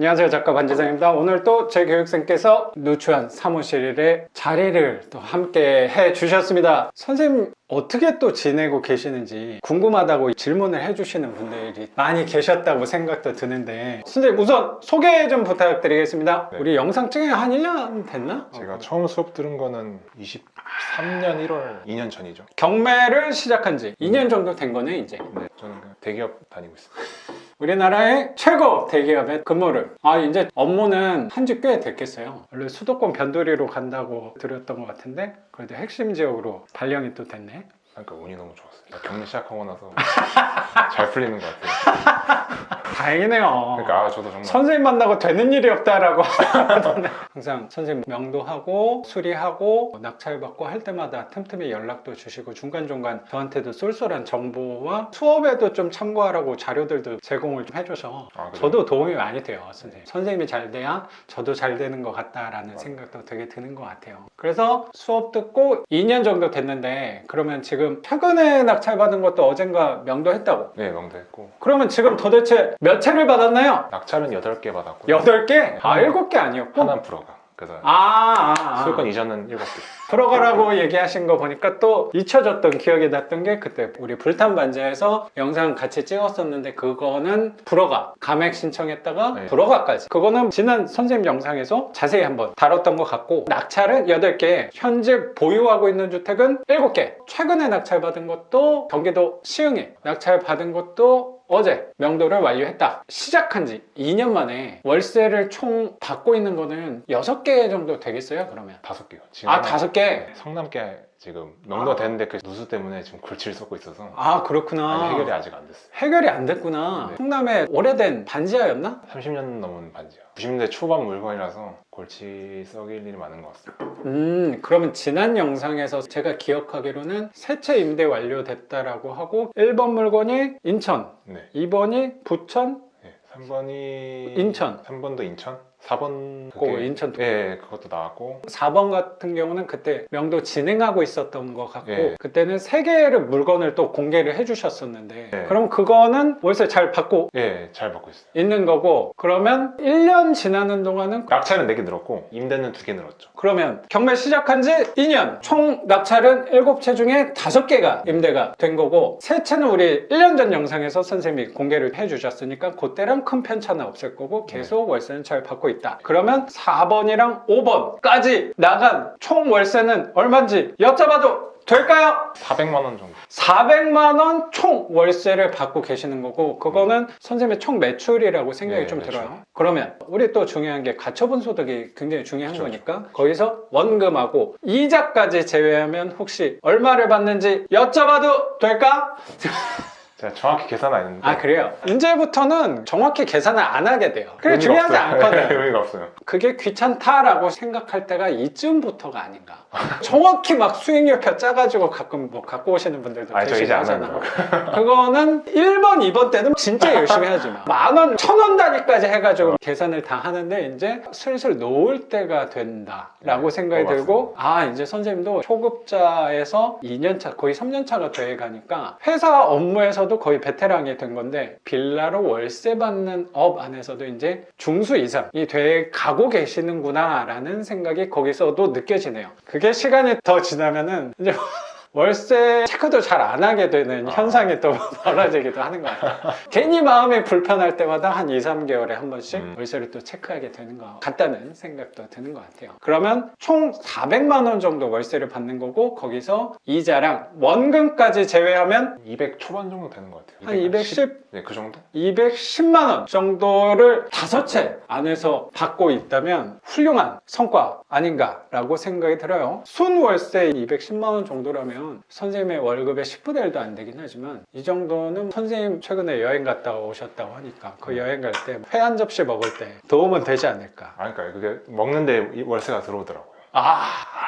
안녕하세요, 작가 반지성입니다. 오늘 또 제 교육생께서 누추한 사무실에 자리를 또 함께 해 주셨습니다. 선생님 어떻게 또 지내고 계시는지 궁금하다고 질문을 해주시는 분들이 많이 계셨다고 생각도 드는데, 선생님 우선 소개 좀 부탁드리겠습니다. 네. 우리 영상 찍은 한 1년 됐나? 제가 처음 수업 들은 거는 23년 1월 2년 전이죠. 경매를 시작한 지 2년 정도 된 거네 이제. 네, 저는 그냥 대기업 다니고 있습니다. 우리나라의 최고 대기업의 근무를 이제 업무는 한 지 꽤 됐겠어요. 원래 수도권 변두리로 간다고 들었던 것 같은데 그래도 핵심 지역으로 발령이 또 됐네. 그러니까 운이 너무 좋았어요. 경매 시작하고 나서 잘 풀리는 것 같아요. 다행이네요. 그러니까 저도 정말 선생님 만나고 되는 일이 없다라고 하던데 항상 선생님 명도하고 수리하고 낙찰받고 할 때마다 틈틈이 연락도 주시고 중간중간 저한테도 쏠쏠한 정보와 수업에도 좀 참고하라고 자료들도 제공을 좀 해줘서 그래요? 저도 도움이 많이 돼요. 선생님이 잘 돼야 저도 잘 되는 것 같다라는 생각도 되게 드는 것 같아요. 그래서 수업 듣고 2년 정도 됐는데 그러면 지금 최근에 낙찰받은 것도 어젠가 명도했다고? 네, 명도했고 그러면 지금 도대체 몇 채를 받았나요? 낙찰은 8개 받았고 8개? 7개 아니었고? 하나는 불어가. 그래서 수도권 이전은 7개. 불어가라고 얘기하신 거 보니까 또 잊혀졌던 기억이 났던 게 그때 우리 불탄 반지에서 영상 같이 찍었었는데 그거는 불어가 감액 신청했다가 네. 불어가까지 그거는 지난 선생님 영상에서 자세히 한번 다뤘던 것 같고 낙찰은 8개 현재 보유하고 있는 주택은 7개 최근에 낙찰받은 것도 경기도 시흥에 낙찰받은 것도 어제 명도를 완료했다. 시작한 지 2년 만에 월세를 총 받고 있는 거는 6개 정도 되겠어요, 그러면? 5개요. 지금 5개? 성남계 지금 명도 됐는데 그 누수 때문에 지금 골치를 쏟고 있어서 그렇구나. 아직 해결이 아직 안 됐어요. 해결이 안 됐구나. 네. 성남에 오래된 반지하였나? 30년 넘은 반지요. 90년대 초반 물건이라서 골치 썩일 일이 많은 것 같습니다. 그러면 지난 영상에서 제가 기억하기로는 세 채 임대 완료됐다라고 하고 1번 물건이 인천, 네. 2번이 부천, 네, 3번이 인천. 3번도 인천, 4번 그거 인천 네, 그것도 나왔고 4번 같은 경우는 그때 명도 진행하고 있었던 것 같고 예. 그때는 3개를 물건을 또 공개를 해주셨었는데 예. 그럼 그거는 월세 잘 받고 예, 잘 받고 있어요. 있는 거고 그러면 1년 지나는 동안은 낙찰은 4개 늘었고 임대는 2개 늘었죠. 그러면 경매 시작한 지 2년 총 낙찰은 7채 중에 5개가 임대가 된 거고 세 채는 우리 1년 전 영상에서 선생님이 공개를 해주셨으니까 그때랑 큰 편차는 없을 거고 계속 월세는 잘 받고 있다. 그러면 4번이랑 5번까지 나간 총 월세는 얼마인지 여쭤봐도 될까요? 400만 원 정도. 400만 원 총 월세를 받고 계시는 거고 그거는 선생님의 총 매출이라고 생각이 네, 좀 매출. 들어요. 그러면 우리 또 중요한 게 가처분 소득이 굉장히 중요한 그렇죠. 거니까 거기서 원금하고 이자까지 제외하면 혹시 얼마를 받는지 여쭤봐도 될까? 제가 정확히 계산 안 했는데 그래요? 이제부터는 정확히 계산을 안 하게 돼요. 그게 중요하지 않거든. 의미가 없어요. 그게 귀찮다라고 생각할 때가 이쯤부터가 아닌가. 정확히 막 수익률표 짜가지고 가끔 뭐 갖고 오시는 분들도 저 계시고 이제 안 하잖아. 합니다. 그거는 1번, 2번 때는 진짜 열심히 하지 마. 10,000원, 1,000원 단위까지 해가지고 계산을 다 하는데 이제 슬슬 놓을 때가 된다라고 생각이 들고 이제 선생님도 초급자에서 2년차, 거의 3년차가 돼 가니까 회사 업무에서도 거의 베테랑이 된 건데 빌라로 월세 받는 업 안에서도 이제 중수 이상이 돼 가고 계시는구나 라는 생각이 거기서도 느껴지네요. 그게 시간이 더 지나면은 이제 월세 체크도 잘 안 하게 되는 현상이 또 벌어지기도 하는 것 같아요. 괜히 마음이 불편할 때마다 한 2, 3개월에 한 번씩 월세를 또 체크하게 되는 것 같다는 생각도 드는 것 같아요. 그러면 총 400만 원 정도 월세를 받는 거고 거기서 이자랑 원금까지 제외하면 200 초반 정도 되는 것 같아요. 한 210? 네, 그 정도? 210만 원 정도를 5채 안에서 받고 있다면 훌륭한 성과 아닌가라고 생각이 들어요. 순월세 210만 원 정도라면 선생님의 월급의 10분의 1도 안 되긴 하지만 이 정도는 선생님 최근에 여행 갔다 오셨다고 하니까 그 여행 갈 때 회 한 접시 먹을 때 도움은 되지 않을까. 그러니까 그게 먹는데 월세가 들어오더라고요.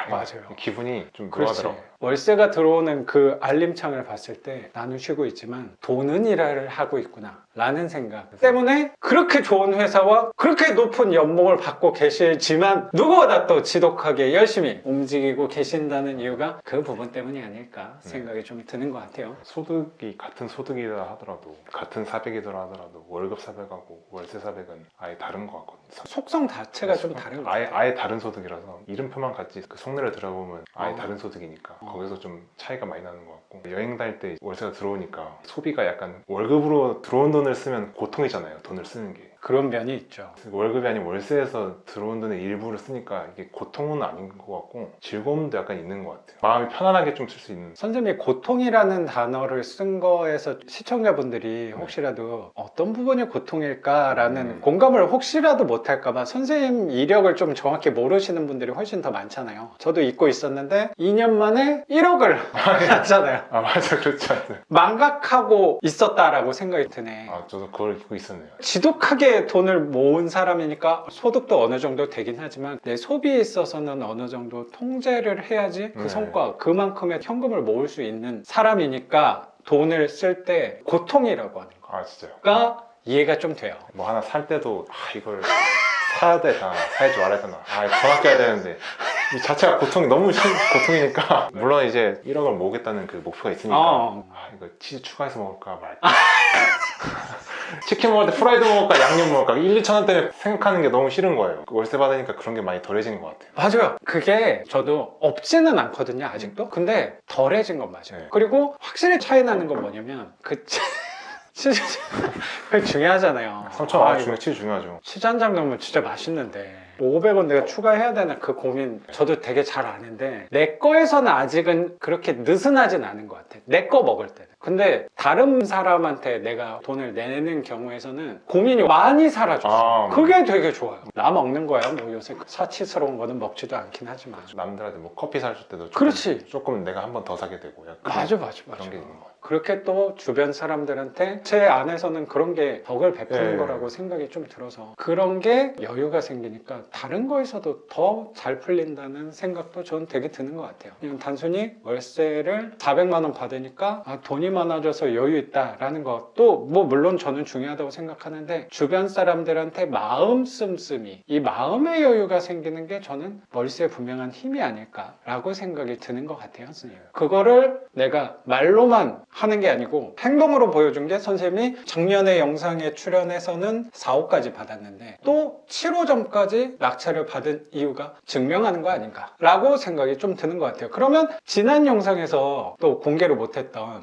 맞아요. 기분이 좀 그렇지. 묘하더라고요. 월세가 들어오는 그 알림창을 봤을 때 나는 쉬고 있지만 돈은 일을 하고 있구나 라는 생각 때문에 그렇게 좋은 회사와 그렇게 높은 연봉을 받고 계시지만 누구보다 또 지독하게 열심히 움직이고 계신다는 이유가 그 부분 때문이 아닐까 생각이 좀 드는 것 같아요. 소득이 같은 소득이라 하더라도 같은 400이더라 하더라도 월급 400하고 월세 400은 아예 다른 것 같거든요. 속성 자체가 좀 다른 것 아예, 같아요. 아예 다른 소득이라서 이름표만 같이 그 속내를 들어보면 아예 다른 소득이니까 어. 거기서 좀 차이가 많이 나는 것 같고 여행 다닐 때 월세가 들어오니까 소비가 약간 월급으로 들어온 돈을 쓰면 고통이잖아요. 돈을 쓰는 게 그런 면이 있죠. 월급이 아닌 월세에서 들어온 돈의 일부를 쓰니까 이게 고통은 아닌 것 같고 즐거움도 약간 있는 것 같아요. 마음이 편안하게 좀 쓸 수 있는. 선생님이 고통이라는 단어를 쓴 거에서 시청자분들이 혹시라도 어떤 부분이 고통일까라는 공감을 혹시라도 못할까봐 선생님 이력을 좀 정확히 모르시는 분들이 훨씬 더 많잖아요. 저도 잊고 있었는데 2년 만에 1억을 하잖아요. 아 맞아 그렇지 않아요. 망각하고 있었다라고 생각이 드네. 아 저도 그걸 잊고 있었네요. 지독하게 돈을 모은 사람이니까 소득도 어느 정도 되긴 하지만 내 소비에 있어서는 어느 정도 통제를 해야지 그 네. 성과 그만큼의 현금을 모을 수 있는 사람이니까 돈을 쓸 때 고통이라고 하는 아 진짜요? 거가 이해가 좀 돼요. 뭐 하나 살 때도 이걸 사야 되나 사야지 말아야 되나 정확히 해야 되는데 이 자체가 고통이 너무 고통이니까 물론 이제 1억을 모으겠다는 그 목표가 있으니까 이거 치즈 추가해서 먹을까 말까 치킨 먹을 때 프라이드 먹을까 양념 먹을까 1, 2천 원 때문에 생각하는 게 너무 싫은 거예요. 월세 받으니까 그런 게 많이 덜해진 것 같아요. 맞아요. 그게 저도 없지는 않거든요 아직도. 근데 덜해진 건 맞아요. 네. 그리고 확실히 차이 나는 건 뭐냐면 그 치즈 그게 중요하잖아요. 3,000원 이거 치즈 중요하죠. 치즈 한 장 넣으면 진짜 맛있는데 500원 내가 추가해야 되나 그 고민 저도 되게 잘 아는데 내 거에서는 아직은 그렇게 느슨하진 않은 것 같아. 내 거 먹을 때는. 근데 다른 사람한테 내가 돈을 내는 경우에서는 고민이 많이 사라졌어. 그게 되게 좋아요. 나 먹는 거야. 뭐 요새 사치스러운 거는 먹지도 않긴 하지만. 남들한테 뭐 커피 사줄 때도 그렇지. 조금 내가 한 번 더 사게 되고 약간 맞아. 그런 게 있는 것 같아요. 그렇게 또 주변 사람들한테 제 안에서는 그런 게 덕을 베푸는 예. 거라고 생각이 좀 들어서 그런 게 여유가 생기니까 다른 거에서도 더 잘 풀린다는 생각도 저는 되게 드는 것 같아요. 그냥 단순히 월세를 400만 원 받으니까 돈이 많아져서 여유 있다라는 것도 뭐 물론 저는 중요하다고 생각하는데 주변 사람들한테 마음 씀씀이 이 마음의 여유가 생기는 게 저는 월세의 분명한 힘이 아닐까라고 생각이 드는 것 같아요. 선생님. 그거를 내가 말로만 하는 게 아니고 행동으로 보여준 게 선생님이 작년에 영상에 출연해서는 4호까지 받았는데 또 7호 전까지 낙찰을 받은 이유가 증명하는 거 아닌가 라고 생각이 좀 드는 것 같아요. 그러면 지난 영상에서 또 공개를 못했던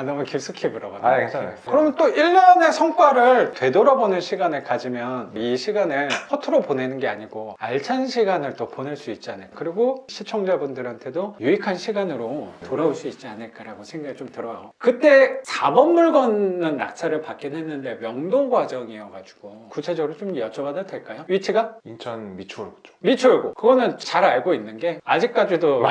너무 깊숙이 물어봤네. 괜찮아요. 그러면 또 1년의 성과를 되돌아보는 시간을 가지면 이 시간을 허투루 보내는 게 아니고 알찬 시간을 또 보낼 수 있잖아요. 그리고 시청자분들한테도 유익한 시간으로 돌아올 수 있지 않을까라고 생각이 좀 들어요. 그때 4번 물건은 낙찰을 받긴 했는데 명도 과정이어가지고 구체적으로 좀 여쭤봐도 될까요? 위치가? 인천 미추홀구 쪽. 미추홀구. 그거는 잘 알고 있는 게 아직까지도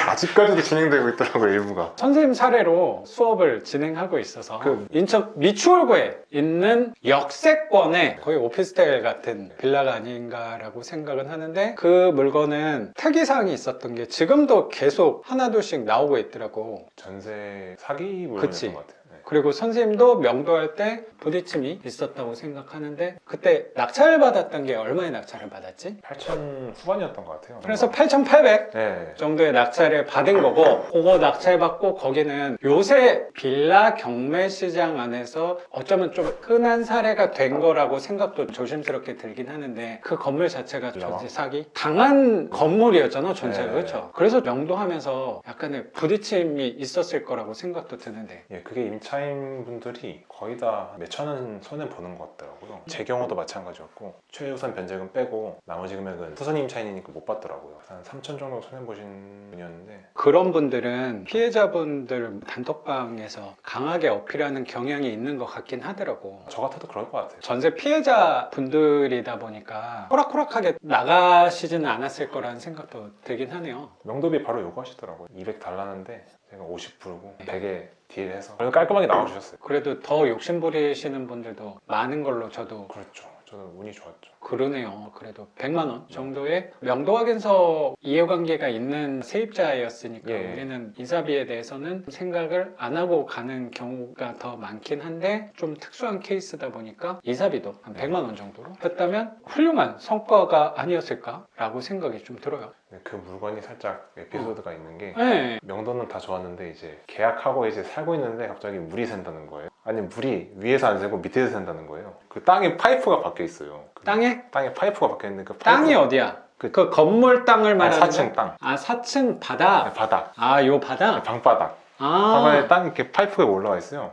아직까지도 진행되고 있더라고요 일부가. 선생님 사례로 수업을 진행하고 있어서 인천 미추홀구에 있는 역세권의 거의 오피스텔 같은 빌라가 아닌가라고 생각은 하는데 그 물건은 특이사항이 있었던 게 지금도 계속 하나둘씩 나오고 있더라고. 전세 사기 물건이었던 그치. 것 같아요. 네. 그리고 선생님도 명도할 때 부딪힘이 있었다고 생각하는데 그때 낙찰을 받았던 게 얼마의 낙찰을 받았지? 8천 후반이었던 것 같아요. 그래서 8,800 네. 정도의 낙찰을 받은 거고 그거 낙찰받고 거기는 요새 빌라 경매 시장 안에서 어쩌면 좀 흔한 사례가 된 거라고 생각도 조심스럽게 들긴 하는데 그 건물 자체가 전세 사기 당한 건물이었잖아 전세가. 네. 그렇죠. 그래서 명도하면서 약간의 부딪힘이 있었을 거라고 생각도 드는데 예, 그게 임차인 분들이 거의 다 몇천 원 손해 보는 것 같더라고요. 제 경우도 마찬가지였고 최우선 변제금 빼고 나머지 금액은 후선 임차인이니까 못 받더라고요. 한 3천 정도 손해 보신 분이었는데 그런 분들은 피해자분들 단톡방에서 강하게 어필하는 경향이 있는 것 같긴 하더라고. 저 같아도 그럴 것 같아요. 전세 피해자 분들이다 보니까 호락호락하게 나가시지는 않았을 거라는 생각도 들긴 하네요. 명도비 바로 요구하시더라고요. 200 달라는데 제가 50 풀고 100에 딜해서 깔끔하게 나와주셨어요. 그래도 더 욕심 부리시는 분들도 많은 걸로 저도 그렇죠. 저는 운이 좋았죠. 그러네요. 그래도 100만 원 정도의 명도 확인서 이해관계가 있는 세입자였으니까 예. 우리는 이사비에 대해서는 생각을 안 하고 가는 경우가 더 많긴 한데 좀 특수한 케이스다 보니까 이사비도 한 100만 원 정도로 했다면 훌륭한 성과가 아니었을까라고 생각이 좀 들어요. 근데 그 물건이 살짝 에피소드가 있는 게 네. 명도는 다 좋았는데 이제 계약하고 이제 살고 있는데 갑자기 물이 샌다는 거예요. 아니 물이 위에서 안 새고 밑에서 샌다는 거예요. 그 땅에 파이프가 박혀 있어요. 그 땅에? 땅에 파이프가 박혀 있는데 그 땅이 파이프... 어디야? 그- 그 건물 땅을 말하는 4층 땅. 아 4층 바닥. 바닥. 아 요 바닥? 방바닥. 아. 바닥에 땅 이렇게 파이프가 올라와 있어요.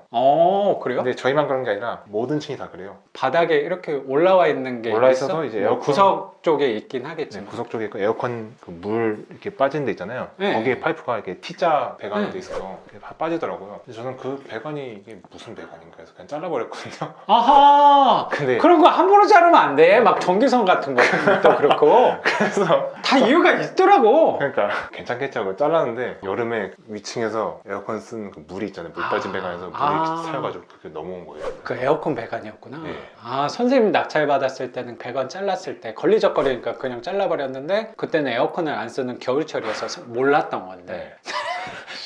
그래요? 근데 저희만 그런 게 아니라 모든 층이 다 그래요. 바닥에 이렇게 올라와 있는 게 올라와 있어? 있어서 이제 뭐 에어컨- 구석 쪽에 있긴 네, 하겠지만. 구석 쪽에 그 에어컨 그 물 이렇게 빠지는 데 있잖아요. 네. 거기에 파이프가 이렇게 T자 배관으로 네. 돼 있어서 이렇게 다 빠지더라고요. 근데 저는 그 배관이 이게 무슨 배관인가 해서 그냥 잘라버렸거든요. 아하. 근데 그런 거 함부로 자르면 안 돼. 막 전기선 같은 것도 그렇고. 그래서 다 이유가 있더라고. 그러니까 괜찮겠지 하고 잘랐는데 여름에 위층에서 에어컨 쓴 그 물이 있잖아요. 물 빠진 배관에서 물이 차여가지고 그게 넘어온 거예요. 그 에어컨 배관이었구나. 네. 아, 선생님 낙찰 받았을 때는 배관 잘랐을 때 걸리적거리니까 그냥 잘라버렸는데 그때는 에어컨을 안 쓰는 겨울철이어서 몰랐던 건데.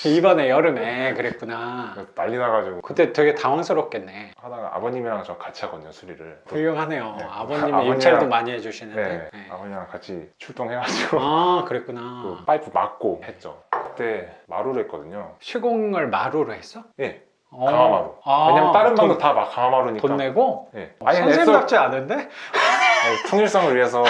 이번에 여름에 그랬구나. 그래서 난리 나가지고 그때 되게 당황스럽겠네. 하다가 아버님이랑 저 같이 하거든요, 수리를. 훌륭하네요. 네. 아버님이 아버님이랑- 입찰도 많이 해주시는데. 네, 네. 아버님이랑 같이 출동해가지고 아, 그랬구나. 그 파이프 막고 했죠. 그때 마루를 했거든요. 시공을 마루로 했어? 예, 어. 강화마루. 아, 왜냐면 다른 방도 돈, 다 막 강화마루니까. 돈 내고? 예. 아니 선생님답지 않은데? 아니, 통일성을 위해서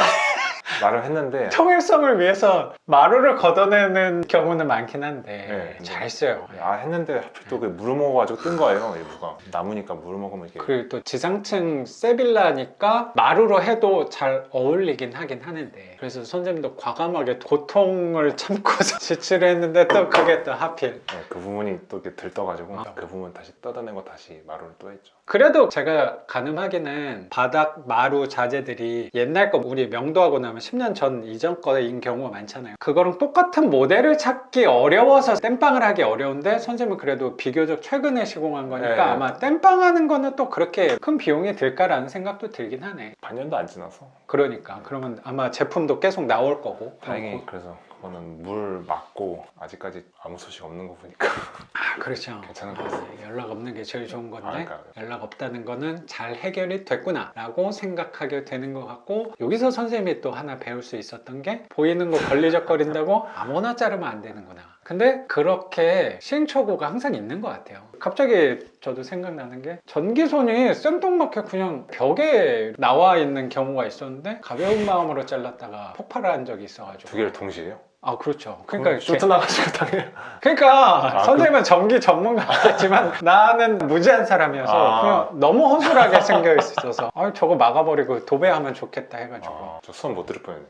말을 했는데 통일성을 위해서 마루를 걷어내는 경우는 많긴 한데 네. 잘했어요. 했는데 하필 또 그 물을 먹어가지고 뜬 거예요, 일부가. 나무니까 물을 먹으면 이렇게. 그리고 또 지상층 세빌라니까 마루로 해도 잘 어울리긴 하긴 하는데 그래서 선생님도 과감하게 고통을 참고서 지치를 했는데 또 그게 또 하필 네, 그 부분이 또 이렇게 들떠가지고 그 부분 다시 뜯어내고 다시 마루를 또 했죠. 그래도 제가 가늠하기는 바닥 마루 자재들이 옛날 거 우리 명도하고 나면 10년 전 이전 거인 경우가 많잖아요. 그거랑 똑같은 모델을 찾기 어려워서 땜빵을 하기 어려운데 선생님은 그래도 비교적 최근에 시공한 거니까 네. 아마 땜빵하는 거는 또 그렇게 큰 비용이 들까라는 생각도 들긴 하네. 반년도 안 지나서 그러니까 그러면 아마 제품도 계속 나올 거고. 다행히 그래서 그거는 물 막고 아직까지 아무 소식 없는 거 보니까 아, 그렇죠. 괜찮은 것 같아요. 연락 없는 게 제일 좋은 건데 그러니까요. 연락 없다는 거는 잘 해결이 됐구나 라고 생각하게 되는 것 같고 여기서 선생님이 또 하나 배울 수 있었던 게 보이는 거 걸리적거린다고 아무나 자르면 안 되는구나. 근데 그렇게 시행착오가 항상 있는 것 같아요. 갑자기 저도 생각나는 게 전기선이 생뚱맞게 그냥 벽에 나와 있는 경우가 있었는데 가벼운 마음으로 잘랐다가 폭발을 한 적이 있어가지고 두 개를 동시에요? 아 그렇죠. 그러니까 쇼트 나가지고 당해요. 그러니까 선생님은 전기 전문가겠지만 나는 무지한 사람이어서 그냥 너무 허술하게 생겨 있어서 저거 막아버리고 도배하면 좋겠다 해가지고 저 수업 못 들을 뻔했네요.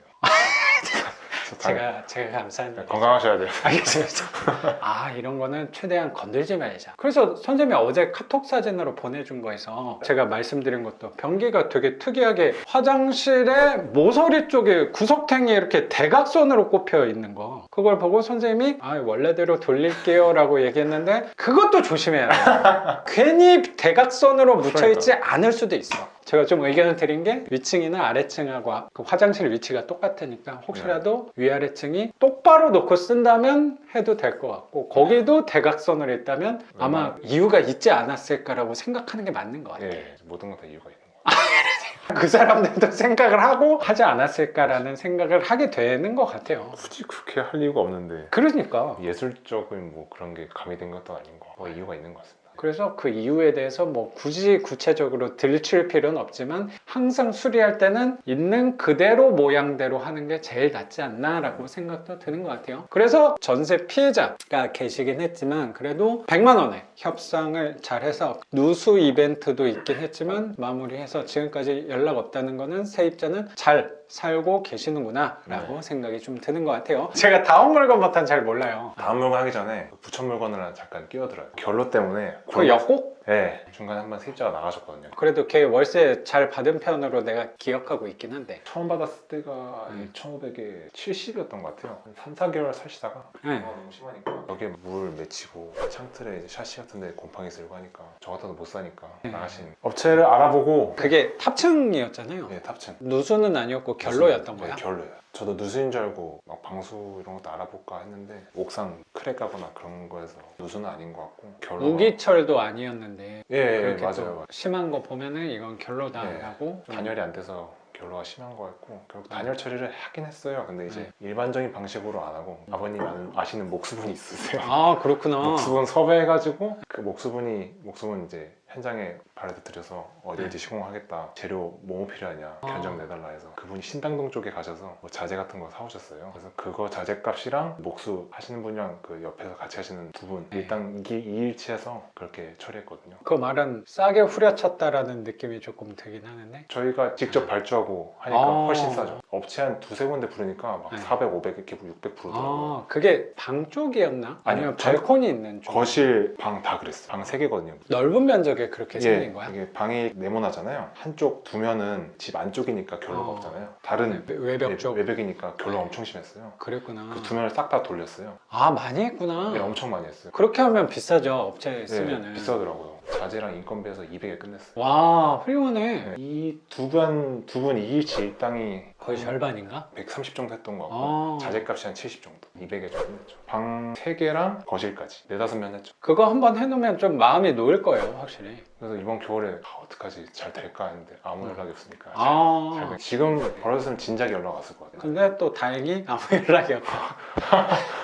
제가 감사합니다. 건강하셔야 돼요. 알겠습니다. 이런 거는 최대한 건들지 말자. 그래서 선생님이 어제 카톡 사진으로 보내준 거에서 제가 말씀드린 것도 변기가 되게 특이하게 화장실에 모서리 쪽에 구석탱이 이렇게 대각선으로 꼽혀 있는 거 그걸 보고 선생님이 원래대로 돌릴게요 라고 얘기했는데 그것도 조심해야 돼요. 괜히 대각선으로 묻혀있지 않을 수도 있어. 제가 좀 의견을 드린 게 위층이나 아래층하고 그 화장실 위치가 똑같으니까 혹시라도 위아래층이 똑바로 놓고 쓴다면 해도 될 것 같고 거기도 대각선으로 있다면 아마 이유가 있지 않았을까라고 생각하는 게 맞는 것 같아요. 예, 모든 건 다 이유가 있는 거예요. 그 사람들도 생각을 하고 하지 않았을까라는 생각을 하게 되는 것 같아요. 굳이 그렇게 할 이유가 없는데 그러니까 예술적인 뭐 그런 게 가미된 것도 아닌 거 이유가 있는 것 같습니다. 그래서 그 이유에 대해서 뭐 굳이 구체적으로 들칠 필요는 없지만 항상 수리할 때는 있는 그대로 모양대로 하는 게 제일 낫지 않나 라고 생각도 드는 것 같아요. 그래서 전세 피해자가 계시긴 했지만 그래도 100만 원에 협상을 잘해서 누수 이벤트도 있긴 했지만 마무리해서 지금까지 연락 없다는 거는 세입자는 잘 살고 계시는구나 라고 생각이 좀 드는 것 같아요. 제가 다음 물건부터는 잘 몰라요. 다음 물건 하기 전에 부천 물건을 잠깐 끼워들어요. 결로 때문에 그 역곡? 네, 중간에 한번 세입자가 나가셨거든요. 그래도 걔 월세 잘 받으면 낮은 편으로 내가 기억하고 있긴 한데. 처음 받았을 때가 2,500에 70이었던 것 같아요. 한 3, 4개월 사시다가 네. 너무 심하니까 여기에 물 맺히고 창틀에 이제 샤시 같은 데 곰팡이 쓸고 하니까 저 같아도 못 사니까 나가신 업체를 알아보고 그게 탑층이었잖아요. 네, 탑층. 누수는 아니었고 결로였던 거야? 네, 결로예요. 저도 누수인 줄 알고 막 방수 이런 것도 알아볼까 했는데 옥상 크랙 가거나 그런 거에서 누수는 아닌 것 같고 결로. 우기철도 아니었는데 예, 그렇게 또 맞아요. 심한 거 보면은 이건 결로다라고 단열이 안 돼서 결로가 심한 거였고 결국 단열 처리를 하긴 했어요. 근데 이제 일반적인 방식으로 안 하고 아버님 아시는 목수분이 있으세요. 아 그렇구나. 목수분 섭외해가지고 그 목수분 이제 현장에 발에도 들여서 어디 시공하겠다, 재료 뭐뭐 필요하냐 견적 내달라 해서 그분이 신당동 쪽에 가셔서 뭐 자재 같은 거 사오셨어요. 그래서 그거 자재 값이랑 목수 하시는 분이랑 그 옆에서 같이 하시는 두 분 일단 2일치해서 그렇게 처리했거든요. 그 말은 싸게 후려쳤다라는 느낌이 조금 들긴 하는데. 저희가 직접 발주하고 하니까 아. 훨씬 싸죠. 업체 한 두세 군데 부르니까 막 400, 500 이렇게 600 부르더라고요. 아 그게 방 쪽이었나? 아니면 아니요, 저- 발코니 있는 쪽? 거실 방 다 그랬어요. 방 3개거든요. 넓은 면적에 그렇게 생긴 거야? 이게 방이 네모나잖아요. 한쪽 두면은 집 안쪽이니까 결로가 없잖아요. 다른 외벽 쪽? 외벽이니까 결로가 엄청 심했어요. 그랬구나. 그 두면을 싹 다 돌렸어요. 아 많이 했구나. 네, 엄청 많이 했어요. 그렇게 하면 비싸죠, 업체에 네, 쓰면은. 비싸더라고요. 자재랑 인건비에서 200에 끝냈어요. 와 훌륭하네. 이 두 분 2일치 일당이 거의 절반인가? 130 정도 했던 것 같고 아. 자재값이 한 70 정도. 200에 좀 끝냈죠. 방 3개랑 거실까지 4, 5명 했죠. 그거 한번 해놓으면 좀 마음이 놓일 거예요, 확실히. 그래서 이번 겨울에 어떡하지 잘 될까 했는데 아무 연락이 없으니까 아. 지금 벌었으면 진작에 연락 왔을 것 같아요. 근데 또 다행히 아무 연락이 없고.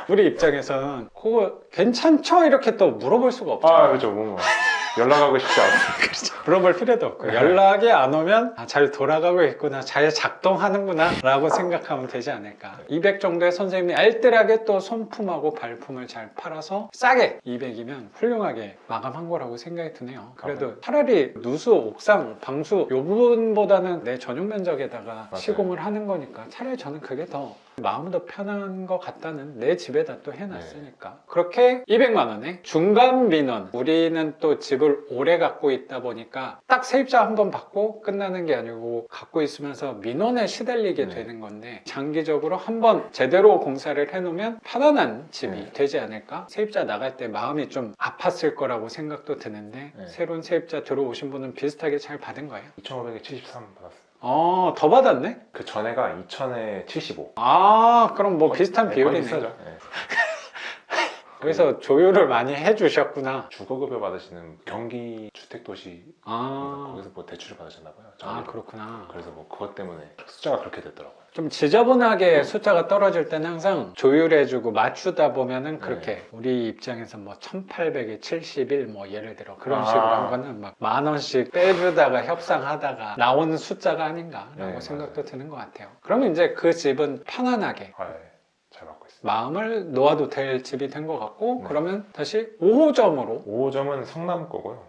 우리 입장에서는 그거 괜찮죠? 이렇게 또 물어볼 수가 없잖아요. 그렇죠. 뭔가 연락하고 싶지 않아요. 물어볼 필요도 없고 연락이 안 오면 아, 잘 돌아가고 있구나, 잘 작동하는구나 라고 생각하면 되지 않을까. 200 정도의 선생님이 알뜰하게 또 손품하고 발품을 잘 팔아서 싸게 200이면 훌륭하게 마감한 거라고 생각이 드네요. 그래도 차라리 누수, 옥상, 방수 요 부분보다는 내 전용 면적에다가 맞아요. 시공을 하는 거니까 차라리 저는 그게 더 마음도 편한 것 같다는, 내 집에다 또 해놨으니까. 그렇게 200만 원에 중간 민원. 우리는 또 집을 오래 갖고 있다 보니까 딱 세입자 한 번 받고 끝나는 게 아니고 갖고 있으면서 민원에 시달리게 되는 건데, 장기적으로 한 번 제대로 공사를 해놓으면 편안한 집이 되지 않을까. 세입자 나갈 때 마음이 좀 아팠을 거라고 생각도 드는데 새로운 세입자 들어오신 분은 비슷하게 잘 받은 거예요? 2,500에 73 받았어요. 더 받았네? 그 전에가 2,000에 75. 아 그럼 뭐 비슷한 거의 비율이네. 비싸죠. 네. 그래서 조율을 많이 해주셨구나. 주거급여 받으시는 경기 주택도시 아, 거기서 뭐 대출을 받으셨나 봐요. 그렇구나. 그래서 뭐 그것 때문에 숫자가 그렇게 됐더라고요. 좀 지저분하게 숫자가 떨어질 때는 항상 조율해주고 맞추다 보면은 그렇게 우리 입장에서 뭐 1800에 71 뭐 예를 들어 그런 식으로 한 거는 막 10,000원씩 빼주다가 협상하다가 나오는 숫자가 아닌가라고 생각도 드는 것 같아요. 그러면 이제 그 집은 편안하게 잘 받고 있습니다. 마음을 놓아도 될 집이 된 것 같고, 그러면 다시 5호점으로 5호점은 성남 거고요.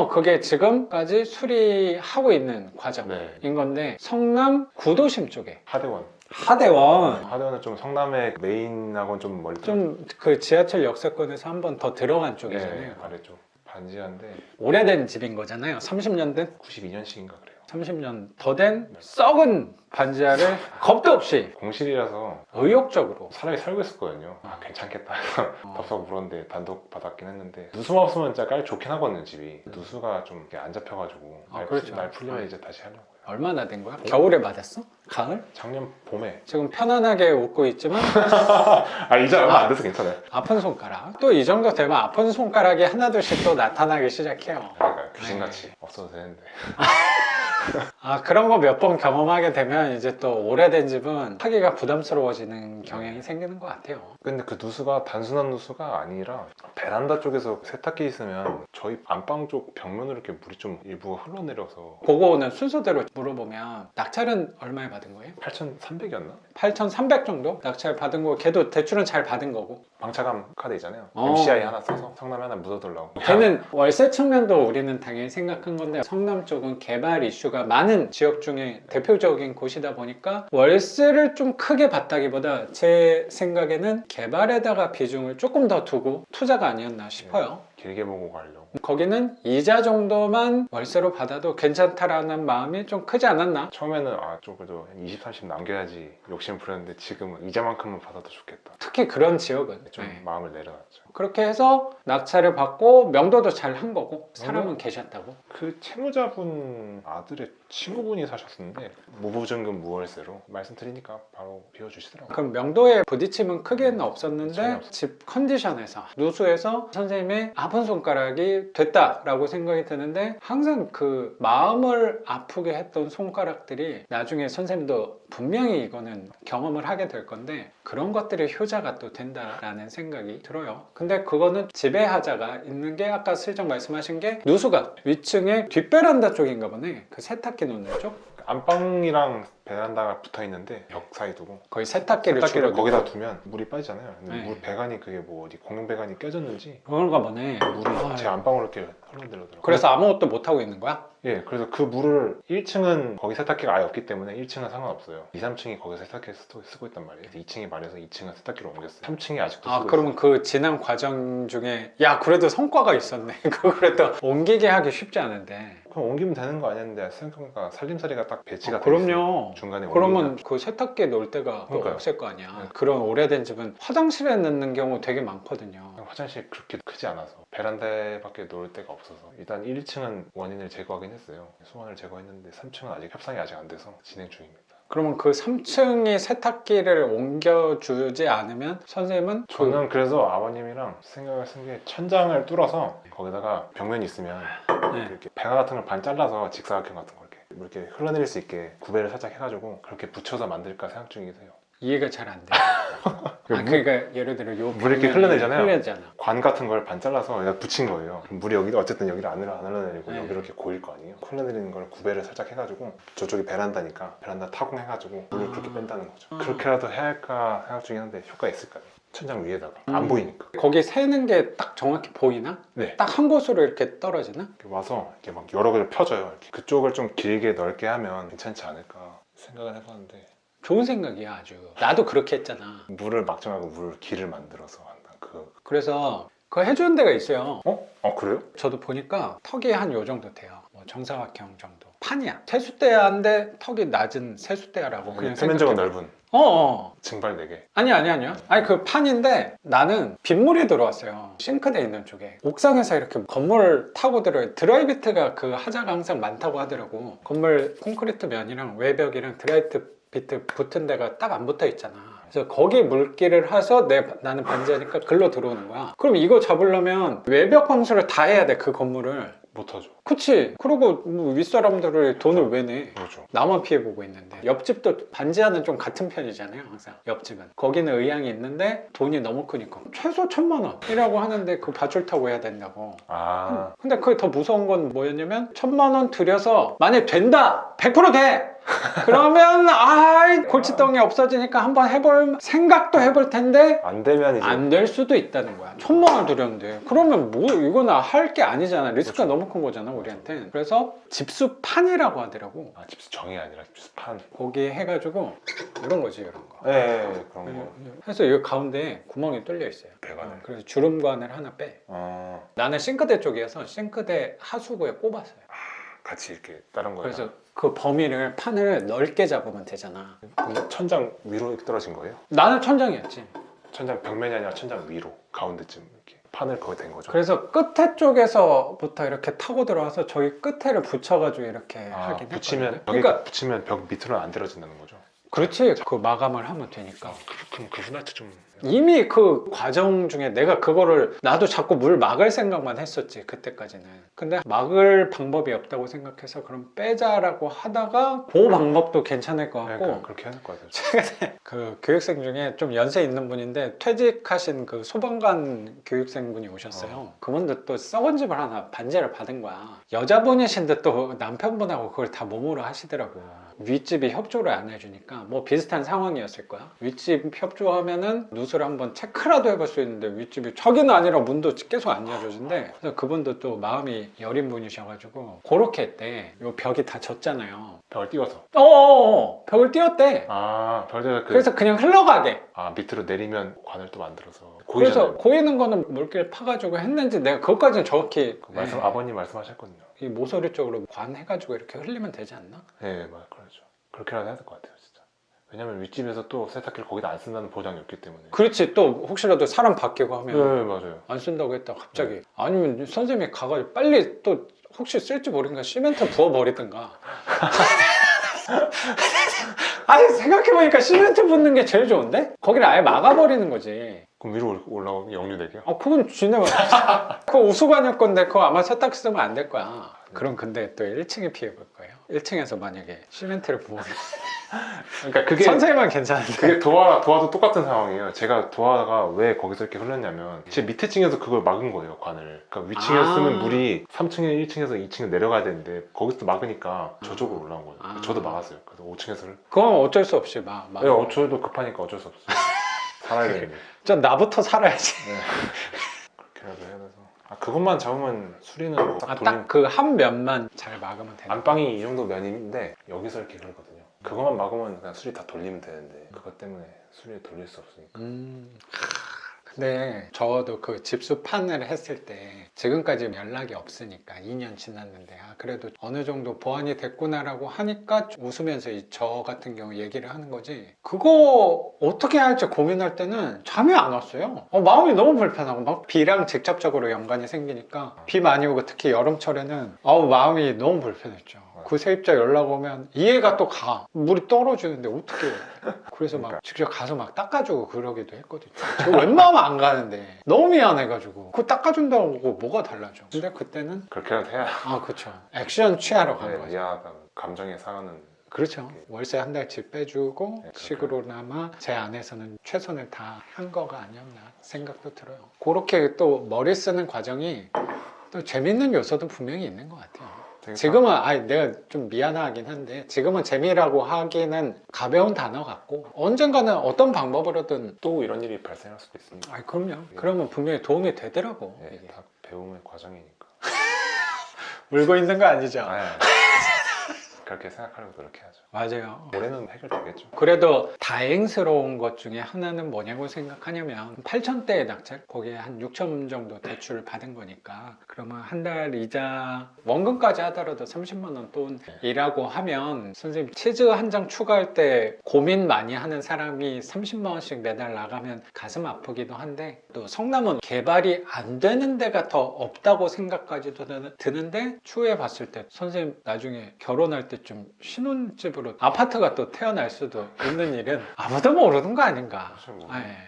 그게 지금까지 수리하고 있는 과정인 건데, 성남 구도심 쪽에 하대원. 하대원 좀 성남의 메인하고는 좀 멀리 좀 그 지하철 역세권에서 한 번 더 들어간 쪽이잖아요. 네, 아래쪽 반지하인데 오래된 집인 거잖아요. 30년 된? 92년식인가 그래요. 30년 더 된 썩은 반지하를 겁도 없이 공실이라서 의욕적으로 사람이 살고 있었거든요. 괜찮겠다 해서 덥석 물었는데 단독 받았긴 했는데 누수만 없으면 진짜 깔 좋긴 하거든요. 집이 누수가 좀 이렇게 안 잡혀가지고 그렇죠. 날 풀리면 이제 다시 하려고요. 얼마나 된 거야? 겨울에 받았어? 가을? 작년 봄에. 지금 편안하게 웃고 있지만 이제 얼마 안 돼서 괜찮아요. 아픈 손가락. 또 이 정도 되면 아픈 손가락이 하나둘씩 또 나타나기 시작해요. 그러니까 귀신같이 없어도 되는데. 그런 거 몇 번 경험하게 되면 이제 또 오래된 집은 하기가 부담스러워지는 경향이 생기는 것 같아요. 근데 그 누수가 단순한 누수가 아니라 베란다 쪽에서 세탁기 있으면 저희 안방 쪽 벽면으로 이렇게 물이 좀 일부가 흘러내려서 그거는 순서대로 물어보면 낙찰은 얼마에 받은 거예요? 8,300이었나? 8,300 정도? 낙찰 받은 거, 걔도 대출은 잘 받은 거고. 방차감 카드 있잖아요. MCI 하나 써서 성남에 하나 묻어두려고. 걔는 월세 측면도 우리는 당연히 생각한 건데, 성남 쪽은 개발 이슈가 많은 지역 중에 대표적인 곳이다 보니까 월세를 좀 크게 받다기보다 제 생각에는 개발에다가 비중을 조금 더 두고 투자가 아니었나 싶어요. 길게 보고 가려고. 거기는 이자 정도만 월세로 받아도 괜찮다라는 마음이 좀 크지 않았나? 처음에는 좀 그래도 한 20, 30 남겨야지 욕심 부렸는데 지금은 이자만큼은 받아도 좋겠다. 특히 그런 지역은 좀 네. 마음을 내려놨죠. 그렇게 해서 낙찰을 받고 명도도 잘 한 거고 사람은 계셨다고. 그 채무자분 아들의 친구분이 사셨었는데 무보증금 무월세로 말씀드리니까 바로 비워주시더라고요. 그럼 명도에 부딪힘은 크게는 없었는데 전혀 없었어요. 집 컨디션에서 누수에서 선생님의 아픈 손가락이 됐다라고 생각이 드는데 항상 그 마음을 아프게 했던 손가락들이 나중에 선생님도 분명히 이거는 경험을 하게 될 건데 그런 것들이 효자가 또 된다라는 생각이 들어요. 근데 그거는 지배하자가 있는 게 아까 슬쩍 말씀하신 게 누수가 위층에 뒷베란다 쪽인가 보네. 그 세탁기 놓는 쪽? 안방이랑 베란다가 붙어 있는데 벽 사이 두고 거의 세탁기를 세탁기를 주로 거기다 두면 물이 빠지잖아요. 근데 네. 물 배관이 그게 뭐 어디 공용 배관이 껴졌는지 그런가 보네. 물이 제 안방으로 이렇게 흘러들어더라고요. 그래서 아무것도 못하고 있는 거야? 예, 그래서 그 물을 1층은 거기 세탁기가 아예 없기 때문에 1층은 상관없어요. 2, 3층이 거기서 세탁기를 쓰고 있단 말이에요. 그래서 2층이 말해서 2층은 세탁기로 옮겼어요. 3층이 아직도 쓰고 그러면 있어요. 그 지난 과정 중에 야 그래도 성과가 있었네. 그래도 옮기게 하기 쉽지 않은데. 그럼 옮기면 되는 거 아니었는데 생각해보니까 살림살이가 딱 배치가 돼 그럼요. 있어요. 중간에 그러면 그 세탁기에 놓을 데가 또 그러니까요. 없을 거 아니야. 네. 그런 오래된 집은 화장실에 넣는 경우 되게 많거든요. 화장실이 그렇게 크지 않아서 베란다밖에 놓을 데가 없어서 일단 1층은 원인을 제거하긴 했어요. 소원을 제거했는데 3층은 아직 협상이 아직 안 돼서 진행 중입니다. 그러면 그 3층이 세탁기를 옮겨주지 않으면 선생님은 저는 그래서 아버님이랑 생각을 쓴 게 천장을 뚫어서 거기다가 벽면이 있으면 네. 이렇게 배가 같은 걸 반 잘라서 직사각형 같은 거 이렇게 흘러내릴 수 있게 구배를 살짝 해가지고 그렇게 붙여서 만들까 생각 중이세요. 이해가 잘 안 돼. 그러니까 예를 들어 요 물 이렇게 벽면이 흘러내잖아요. 흘러내잖아. 관 같은 걸 반 잘라서 여기다 붙인 거예요. 그럼 물이 여기 어쨌든 여기를 안 흘러내리고 네. 여기로 이렇게 고일 거 아니에요. 흘러내리는 걸 구배를 살짝 해가지고 저쪽이 베란다니까 베란다 타공해가지고 물을 그렇게 뺀다는 거죠. 그렇게라도 해야 할까 생각 중이긴 한데 효과 있을까요? 천장 위에다가 안 보이니까. 거기 새는 게 딱 정확히 보이나? 네. 딱 한 곳으로 이렇게 떨어지나? 이렇게 와서 이렇게 막 여러 개를 펴줘요. 이렇게. 그쪽을 좀 길게 넓게 하면 괜찮지 않을까 생각을 해봤는데 좋은 생각이야 아주. 나도 그렇게 했잖아. 물을 막지 말고 물 길을 만들어서 한다. 그래서 그거 해주는 데가 있어요. 그래요? 저도 보니까 턱이 한 요 정도 돼요. 뭐 정사각형 정도. 판이야. 세숫대야인데 턱이 낮은 세숫대야라고 그냥 표면적은 생각해. 넓은 증발 4개. 아니야. 아니 그 판인데 나는 빗물이 들어왔어요. 싱크대 있는 쪽에. 옥상에서 이렇게 건물 타고 들어요. 드라이비트가 그 하자가 항상 많다고 하더라고. 건물 콘크리트 면이랑 외벽이랑 드라이비트 붙은 데가 딱 안 붙어 있잖아. 그래서 거기 물기를 해서 나는 반지하니까 글로 들어오는 거야. 그럼 이거 잡으려면 외벽 방수를 다 해야 돼, 그 건물을. 못하죠. 그치? 그리고 뭐 윗사람들을 돈을 왜 내? 그렇죠. 나만 피해보고 있는데. 옆집도 반지하는 좀 같은 편이잖아요, 항상. 옆집은. 거기는 의향이 있는데 돈이 너무 크니까 최소 1,000만 원이라고 하는데 그 밧줄 타고 해야 된다고. 근데 그게 더 무서운 건 뭐였냐면 1,000만 원 들여서 만약 된다! 100% 돼! 그러면 골칫덩이 없어지니까 한번 해볼 생각도 해볼 텐데 안 되면 이제 안 될 수도 있다는 거야. 1,000만 원 들였는데 그러면 뭐 이거는 할 게 아니잖아. 리스크가 그렇죠. 너무 큰 거잖아 우리한테. 그래서 집수판이라고 하더라고. 집수정이 아니라 집수판. 거기에 해가지고 이런 거지 이런 거. 네, 그런 거. 그래서 여기 가운데 구멍이 뚫려 있어요. 배관을. 그래서 주름관을 하나 빼. 나는 싱크대 쪽이어서 싱크대 하수구에 꼽았어요. 같이 이렇게 다른 거에. 그래서 그 범위를 판을 넓게 잡으면 되잖아. 근데 천장 위로 이렇게 떨어진 거예요? 나는 천장이었지. 천장 벽면이 아니라 천장 위로 가운데쯤 이렇게 판을 거의 된 거죠. 그래서 끝에 쪽에서부터 이렇게 타고 들어와서 저기 끝에를 붙여가지고 이렇게 하긴 붙이면 했거든요. 벽에 그러니까 붙이면 벽 밑으로는 안 들어진다는 거죠. 그렇지. 그 마감을 하면 되니까. 그럼 그 후나트 좀. 이미 그 과정 중에 내가 그거를 나도 자꾸 물 막을 생각만 했었지 그때까지는. 근데 막을 방법이 없다고 생각해서 그럼 빼자라고 하다가 그 방법도 괜찮을 것 같고. 그러니까 그렇게 해야 될 것 같아요. 최근에 그 교육생 중에 좀 연세 있는 분인데 퇴직하신 그 소방관 교육생분이 오셨어요. 그분도 또 썩은 집을 하나 반지를 받은 거야. 여자분이신데 또 남편분하고 그걸 다 몸으로 하시더라고. 윗집이 협조를 안 해주니까 뭐 비슷한 상황이었을 거야. 윗집 협조하면은 누수를 한번 체크라도 해볼 수 있는데 윗집이 자기는 아니라 문도 계속 안 열어준대. 그래서 그분도 또 마음이 여린 분이셔가지고 그렇게 했대. 요 벽이 다 졌잖아요. 벽을 띄워서. 벽을 띄웠대. 아, 벽에서 그래서 그냥 흘러가게. 아, 밑으로 내리면 관을 또 만들어서 그래서 고이잖아요. 고이는 거는 물길 파가지고 했는지 내가 그것까지는 정확히 아버님 말씀하셨거든요. 이 모서리 쪽으로 관 해가지고 이렇게 흘리면 되지 않나? 네, 맞아요. 그렇죠. 그렇게라도 해야 될 것 같아요, 진짜. 왜냐면 윗집에서 또 세탁기를 거기다 안 쓴다는 보장이 없기 때문에. 그렇지. 또 혹시라도 사람 바뀌고 하면 네, 맞아요. 안 쓴다고 했다가 갑자기 아니면 선생님이 가가지고 빨리 또 혹시 쓸지 모르니까 시멘트 부어버리든가. 아니 생각해보니까 시멘트 붓는 게 제일 좋은데? 거기를 아예 막아버리는 거지. 그럼 위로 올라오면 영류되게요? 그건 지네 그거 우수관일 건데 그거 아마 세탁 쓰면 안 될 거야. 그럼 근데 또 1층에 피해볼 거예요. 1층에서 만약에 시멘트를 부으면 그러니까 그게 선생님은 괜찮은데 그게 도화도 똑같은 상황이에요. 제가 도화가 왜 거기서 이렇게 흘렀냐면 제 밑에 층에서 그걸 막은 거예요, 관을. 그러니까 위층에서 쓰는 물이 3층에 1층에서 2층에 내려가야 되는데 거기서 막으니까 저쪽으로 올라온 거예요. 저도 막았어요. 그래서 5층에서. 그건 어쩔 수 없이 막. 네, 저도 급하니까 어쩔 수 없어요. 살아야 되는데. 전 나부터 살아야지. 네. 그렇게라도 해야 돼서. 그것만 잡으면 수리는 딱 돌리면. 딱 그 한 면만 잘 막으면 되는. 안방이 이 정도 면인데 여기서 이렇게 흐르거든요. 그것만 막으면 그냥 수리 다 돌리면 되는데 그것 때문에 수리를 돌릴 수 없으니까. 근데 저도 그 집수판을 했을 때 지금까지 연락이 없으니까 2년 지났는데 그래도 어느 정도 보완이 됐구나라고 하니까 웃으면서 저 같은 경우 얘기를 하는 거지. 그거 어떻게 할지 고민할 때는 잠이 안 왔어요. 마음이 너무 불편하고 막 비랑 직접적으로 연관이 생기니까 비 많이 오고 특히 여름철에는 마음이 너무 불편했죠. 그 세입자 연락 오면 이해가 또 가. 물이 떨어지는데 어떻게 그래서 막 직접 가서 막 닦아주고 그러기도 했거든요. 제가 웬만하면 안 가는데 너무 미안해가지고 그거 닦아준다고 뭐가 달라져. 근데 그때는 그렇게라도 해야. 그렇죠. 액션 취하러 간 거죠. 미안하다. 감정에 상하는. 그렇죠. 월세 한 달치 빼주고 식으로나마 제 안에서는 최선을 다 한 거가 아니었나 생각도 들어요. 그렇게 또 머리 쓰는 과정이 또 재밌는 요소도 분명히 있는 것 같아요. 지금은 내가 좀 미안하긴 한데 지금은 재미라고 하기는 가벼운 단어 같고 언젠가는 어떤 방법으로든 또 이런 일이 발생할 수도 있습니다. 그럼요. 그러면 분명히 도움이 되더라고. 네, 다 배움의 과정이니까. 울고 있는 거 아니죠? 그렇게 생각하려고 노력해야죠. 맞아요. 올해는 해결되겠죠. 그래도 다행스러운 것 중에 하나는 뭐냐고 생각하냐면 8,000대의 낙찰 거기에 한 6천 정도 대출을 받은 거니까 그러면 한 달 이자 원금까지 하더라도 30만 원 돈이라고 하면 선생님 치즈 한 장 추가할 때 고민 많이 하는 사람이 30만 원씩 매달 나가면 가슴 아프기도 한데 또 성남은 개발이 안 되는 데가 더 없다고 생각까지도 드는데 추후에 봤을 때 선생님 나중에 결혼할 때쯤 신혼집으로 아파트가 또 태어날 수도 있는 일은 아무도 모르는 거 아닌가.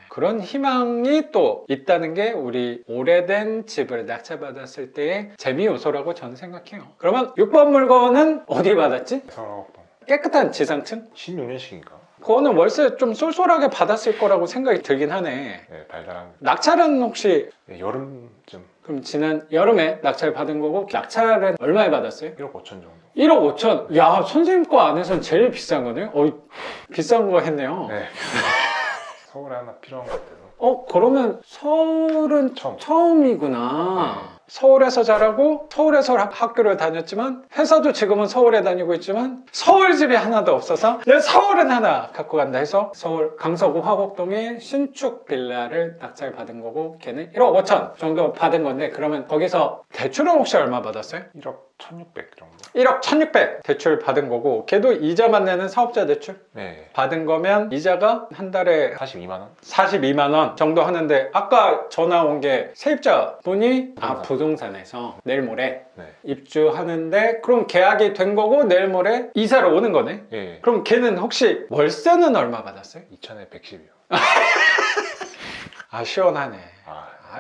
그런 희망이 또 있다는 게 우리 오래된 집을 낙찰받았을 때의 재미 요소라고 저는 생각해요. 그러면 6번 물건은 어디 받았지? 서울학번 깨끗한 지상층? 16년식인가? 그거는 월세 좀 쏠쏠하게 받았을 거라고 생각이 들긴 하네. 네, 달달한. 낙찰은 혹시 여름쯤. 그럼 지난 여름에 낙찰 받은 거고 낙찰은 얼마에 받았어요? 1억 5천 정도. 1억 5천? 야, 선생님 거 안에서는 제일 비싼 거네? 비싼 거 했네요. 네. 서울에 하나 필요한 것 같아서. 그러면 서울은 처음. 처음이구나. 서울에서 자라고 서울에서 학교를 다녔지만 회사도 지금은 서울에 다니고 있지만 서울집이 하나도 없어서 내가 서울은 하나 갖고 간다 해서 서울 강서구 화곡동에 신축 빌라를 낙찰 받은 거고 걔는 1억 5천 정도 받은 건데 그러면 거기서 대출은 혹시 얼마 받았어요? 1억 1,600 정도. 1억 1,600 대출 받은 거고 걔도 이자만 내는 사업자 대출 네. 받은 거면 이자가 한 달에 42만 원? 42만 원 정도 하는데 아까 전화 온 게 세입자 분이 부동산에서 내일 모레 네. 입주하는데 그럼 계약이 된 거고 내일 모레 이사를 오는 거네? 예. 그럼 걔는 혹시 월세는 얼마 받았어요? 2,000에 110이요. 시원하네.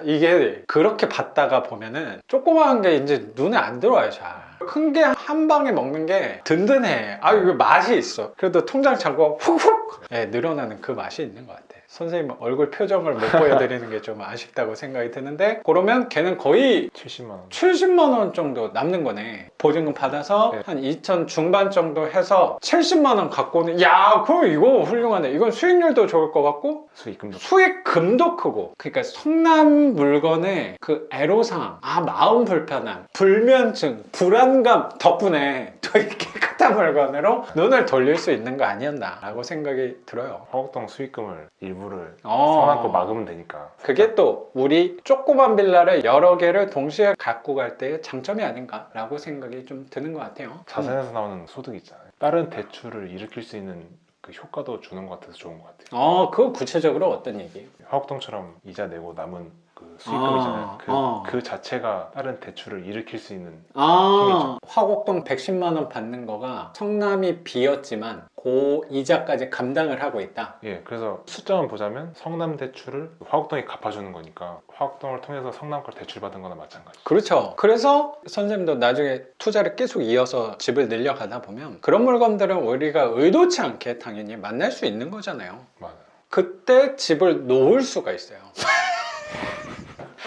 이게 그렇게 받다가 보면은 조그마한 게 이제 눈에 안 들어와요. 잘. 큰 게 한 방에 먹는 게 든든해. 이거 맛이 있어. 그래도 통장 잔고 훅훅 늘어나는 그 맛이 있는 것 같아. 선생님 얼굴 표정을 못 보여드리는 게 좀 아쉽다고 생각이 드는데, 그러면 걔는 거의 70만 원. 70만 원 정도 남는 거네. 보증금 받아서 네. 한 2천 중반 정도 해서 70만 원 갖고는, 야, 그럼 이거 훌륭하네. 이건 수익률도 좋을 것 같고 수익금도 수익금도 크고. 그러니까 성남 물건의 그 애로사항, 마음 불편함, 불면증, 불안감 덕분에 되게 깨끗한 물건으로 눈을 돌릴 수 있는 거 아니었나 라고 생각이 들어요. 화곡동 수익금을 일부를 성남거 막으면 되니까. 그게 또 우리 조그만 빌라를 여러 개를 동시에 갖고 갈 때의 장점이 아닌가라고 생각이 좀 드는 것 같아요. 자산에서 나오는 소득 있잖아요. 다른 대출을 일으킬 수 있는 그 효과도 주는 것 같아서 좋은 것 같아요. 그거 구체적으로 어떤 얘기예요? 화곡동처럼 이자 내고 남은 그 수익금이잖아요. 아. 그 자체가 다른 대출을 일으킬 수 있는 화곡동 110만 원 받는 거가 성남이 비었지만 고 이자까지 감당을 하고 있다. 예, 그래서 숫자만 보자면 성남 대출을 화곡동이 갚아주는 거니까 화곡동을 통해서 성남 걸 대출받은 거나 마찬가지. 그렇죠. 그래서 선생님도 나중에 투자를 계속 이어서 집을 늘려가다 보면 그런 물건들은 우리가 의도치 않게 당연히 만날 수 있는 거잖아요. 맞아요. 그때 집을 놓을 수가 있어요.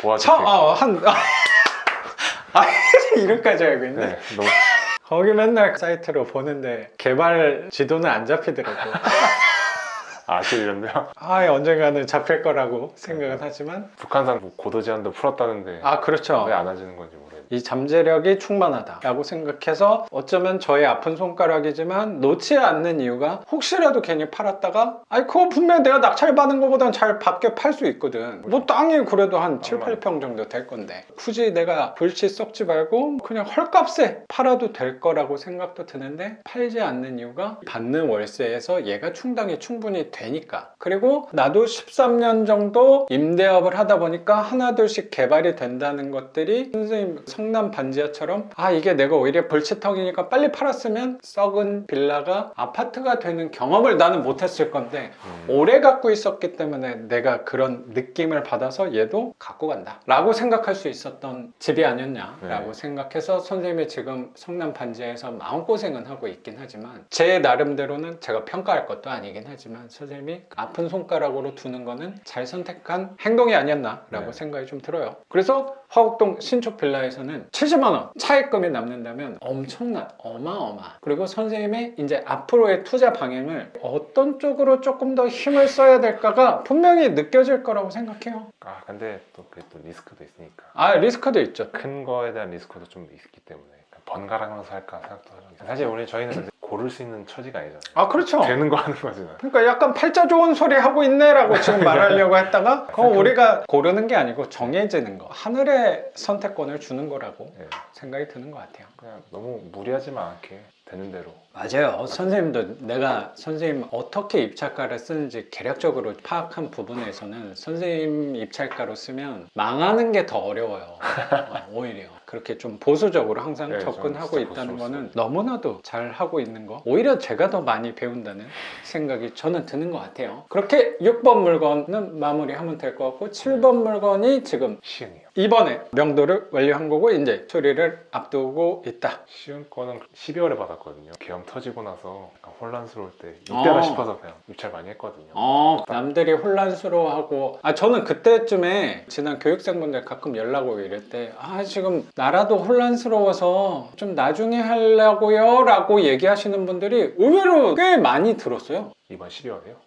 보아주택. 이름까지 알고 있네. 네, 거기 맨날 사이트로 보는데 개발 지도는 안 잡히더라고. 아시려면 언젠가는 잡힐 거라고 생각은 하지만. 북한산 고도 제한도 풀었다는데 그렇죠. 왜 안 하지는 건지 모르겠어요. 이 잠재력이 충만하다라고 생각해서 어쩌면 저의 아픈 손가락이지만 놓지 않는 이유가, 혹시라도 괜히 팔았다가 그거 분명히 내가 낙찰 받은 것보단 잘 받게 팔 수 있거든. 뭐 땅이 그래도 한 7, 8평 정도 될 건데 굳이 내가 불씨 썩지 말고 그냥 헐값에 팔아도 될 거라고 생각도 드는데, 팔지 않는 이유가 받는 월세에서 얘가 충당이 충분히 되니까. 그리고 나도 13년 정도 임대업을 하다 보니까 하나둘씩 개발이 된다는 것들이 선생님 성남 반지하처럼 이게 내가 오히려 벌치턱이니까 빨리 팔았으면 썩은 빌라가 아파트가 되는 경험을 나는 못했을 건데 오래 갖고 있었기 때문에 내가 그런 느낌을 받아서 얘도 갖고 간다 라고 생각할 수 있었던 집이 아니었냐라고 생각해서 선생님이 지금 성남 반지하에서 마음고생은 하고 있긴 하지만, 제 나름대로는 제가 평가할 것도 아니긴 하지만 선생님이 아픈 손가락으로 두는 거는 잘 선택한 행동이 아니었나라고 생각이 좀 들어요. 그래서 화곡동 신축 빌라에서는 70만 원 차입금이 남는다면 어마어마. 그리고 선생님의 이제 앞으로의 투자 방향을 어떤 쪽으로 조금 더 힘을 써야 될까가 분명히 느껴질 거라고 생각해요. 근데 또 그게 또 리스크도 있으니까. 리스크도 있죠. 큰 거에 대한 리스크도 좀 있기 때문에 번갈아가면서 할까 생각도 하죠. 사실 저희는 고를 수 있는 처지가 아니잖아요. 그렇죠. 되는 거 하는 거지. 그러니까 약간 팔자 좋은 소리 하고 있네라고 지금 말하려고 했다가 그거 우리가 고르는 게 아니고 정해지는 거, 하늘의 선택권을 주는 거라고 생각이 드는 것 같아요. 그냥 너무 무리하지만 않게 되는 대로. 맞아요. 선생님도 내가 선생님 어떻게 입찰가를 쓰는지 계략적으로 파악한 부분에서는 선생님 입찰가로 쓰면 망하는 게 더 어려워요. 오히려 그렇게 좀 보수적으로 항상 접근하고 있다는 거는 너무나도 잘 하고 있는 거, 오히려 제가 더 많이 배운다는 생각이 저는 드는 것 같아요. 그렇게 6번 물건은 마무리하면 될 것 같고, 7번 물건이 지금 시흥이요. 이번에 명도를 완료한 거고 이제 처리를 앞두고 있다. 시흥 거는 12월에 받았거든요. 계엄 터지고 나서 약간 혼란스러울 때 이때나 싶어서 그냥 입찰 많이 했거든요. 남들이 혼란스러워하고, 저는 그때쯤에 지난 교육생분들 가끔 연락 오고 이럴 때 지금 나라도 혼란스러워서 좀 나중에 하려고요 라고 얘기하시는 분들이 의외로 꽤 많이 들었어요. 이번 12월에요?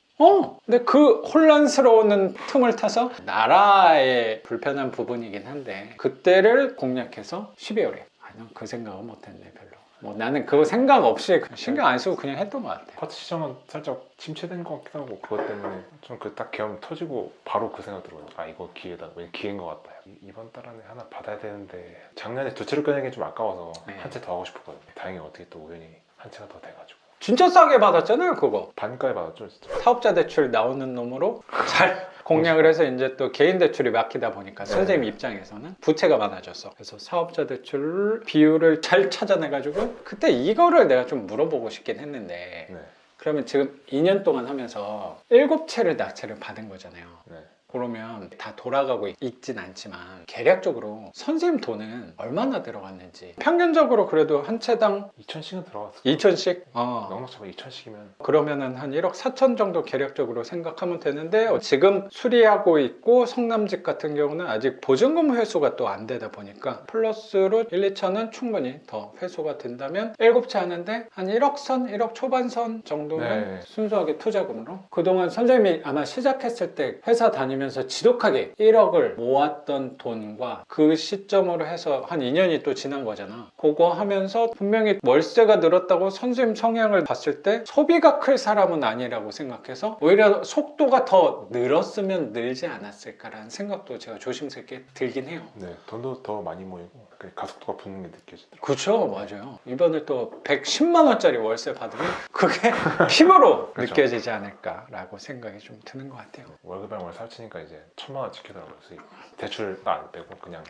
근데 그 혼란스러운 틈을 타서 나라의 불편한 부분이긴 한데 그때를 공략해서 12월에 난 그 생각은 못했네 별로. 나는 그거 생각 없이 신경 안 쓰고 그냥 했던 것 같아. 파트 시장은 살짝 침체된 것 같기도 하고, 그것 때문에 좀 그 딱 계엄 터지고 바로 그 생각 들어요. 이거 기회다. 왜 기회인 것 같다. 이번 달 안에 하나 받아야 되는데 작년에 두 채를 꺼내기 좀 아까워서 한 채 더 하고 싶었거든요. 다행히 어떻게 또 우연히 한 채가 더 돼가지고. 진짜 싸게 받았잖아요 그거. 반가에 받았죠 진짜. 사업자 대출 나오는 놈으로 잘 공략을 해서 이제 또 개인 대출이 막히다 보니까 선생님 입장에서는 부채가 많아졌어. 그래서 사업자 대출 비율을 잘 찾아내가지고 그때 이거를 내가 좀 물어보고 싶긴 했는데, 그러면 지금 2년 동안 하면서 7채를 낙찰을 받은 거잖아요. 그러면 다 돌아가고 있진 않지만 계략적으로 선생님 돈은 얼마나 들어갔는지 평균적으로 그래도 한 채당 2천씩은 들어갔어. 2천씩? 넉넉 잡아 2천씩이면 그러면은 한 1억 4천 정도 계략적으로 생각하면 되는데 지금 수리하고 있고 성남집 같은 경우는 아직 보증금 회수가 또 안 되다 보니까 플러스로 1, 2천은 충분히 더 회수가 된다면 7채 하는데 한 1억 선, 1억 초반 선 정도는 네. 순수하게 투자금으로 그동안 선생님이 아마 시작했을 때 회사 다니면서 지독하게 1억을 모았던 돈과 그 시점으로 해서 한 2년이 또 지난 거잖아. 그거 하면서 분명히 월세가 늘었다고 선생님 성향을 봤을 때 소비가 클 사람은 아니라고 생각해서 오히려 속도가 더 늘었으면 늘지 않았을까라는 생각도 제가 조심스럽게 들긴 해요. 네, 돈도 더 많이 모이고 그 가속도가 붙는 게 느껴지더라고요. 그렇죠, 맞아요. 이번에 또 110만 원짜리 월세 받으면 그게 피부로 그렇죠. 느껴지지 않을까라고 생각이 좀 드는 것 같아요. 월급이랑 월 살치니까 이제 1,000만 원 지키더라고요. 수익. 대출도 안 빼고 그냥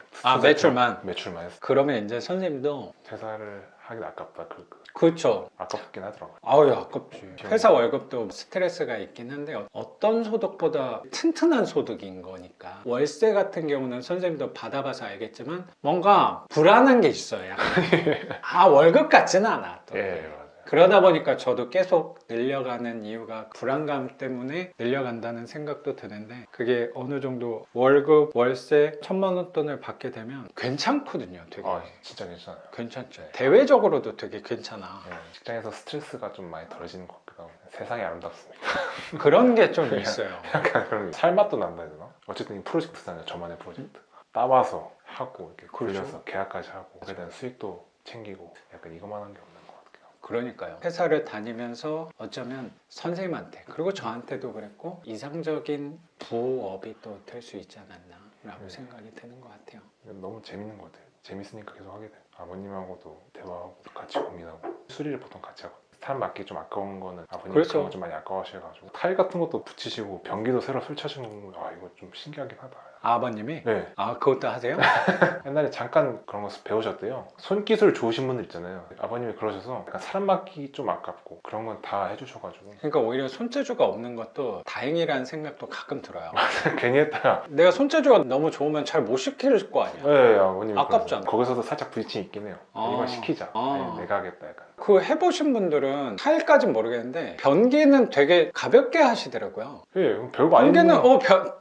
매출만. 매출만 했어. 그러면 이제 선생님도 퇴사를 하긴 아깝다. 그렇죠. 아깝긴 하더라고요. 아유 아깝지. 회사 월급도 스트레스가 있긴 한데 어떤 소득보다 튼튼한 소득인 거니까 월세 같은 경우는 선생님도 받아봐서 알겠지만 뭔가 불안한 게 있어요. 아 월급 같지는 않아. 또. 예, 맞아요. 그러다 보니까 저도 계속 늘려가는 이유가 불안감 때문에 늘려간다는 생각도 드는데 그게 어느 정도 월급, 월세 1,000만 원 돈을 받게 되면 괜찮거든요. 되게 진짜 괜찮아요. 괜찮죠. 대외적으로도 되게 괜찮아. 네, 직장에서 스트레스가 좀 많이 덜어지는 것 같기도 하고 세상이 아름답습니다. 그런 게 좀 있어요. 약간 그런 살맛도 난다 해야 되나? 어쨌든 이 프로젝트잖아요. 저만의 프로젝트. 따와서 하고 이렇게 그렇죠. 굴려서 계약까지 하고 그에 대한 수익도 챙기고 약간 이것만 한 게 없는 것 같아요. 그러니까요. 회사를 다니면서 어쩌면 선생님한테 그리고 저한테도 그랬고 이상적인 부업이 또 될 수 있지 않았나라고 생각이 드는 것 같아요. 너무 재밌는 것 같아요. 재밌으니까 계속 하게 돼요. 아버님하고도 대화하고 같이 고민하고 수리를 보통 같이 하고 타일 맞기 좀 아까운 거는 아버님이 그렇죠. 그런 거 좀 많이 아까워하셔가지고 타일 같은 것도 붙이시고 변기도 새로 설치하시는 거 이거 좀 신기하긴 하다. 아버님이? 네. 그것도 하세요? 옛날에 잠깐 그런 거 배우셨대요. 손기술 좋으신 분들 있잖아요. 아버님이 그러셔서 약간 사람 맡기 좀 아깝고 그런 건 다 해주셔가지고 그러니까 오히려 손재주가 없는 것도 다행이라는 생각도 가끔 들어요. 괜히 했다가 내가 손재주가 너무 좋으면 잘 못 시킬 거 아니야. 네, 아버님이 아깝잖아. 그러셔서. 거기서도 살짝 부딪힘이 있긴 해요. 이건 시키자. 아니, 내가 하겠다 약간. 그 해보신 분들은 타일까진 모르겠는데 변기는 되게 가볍게 하시더라고요. 예, 별거 아닌 변기는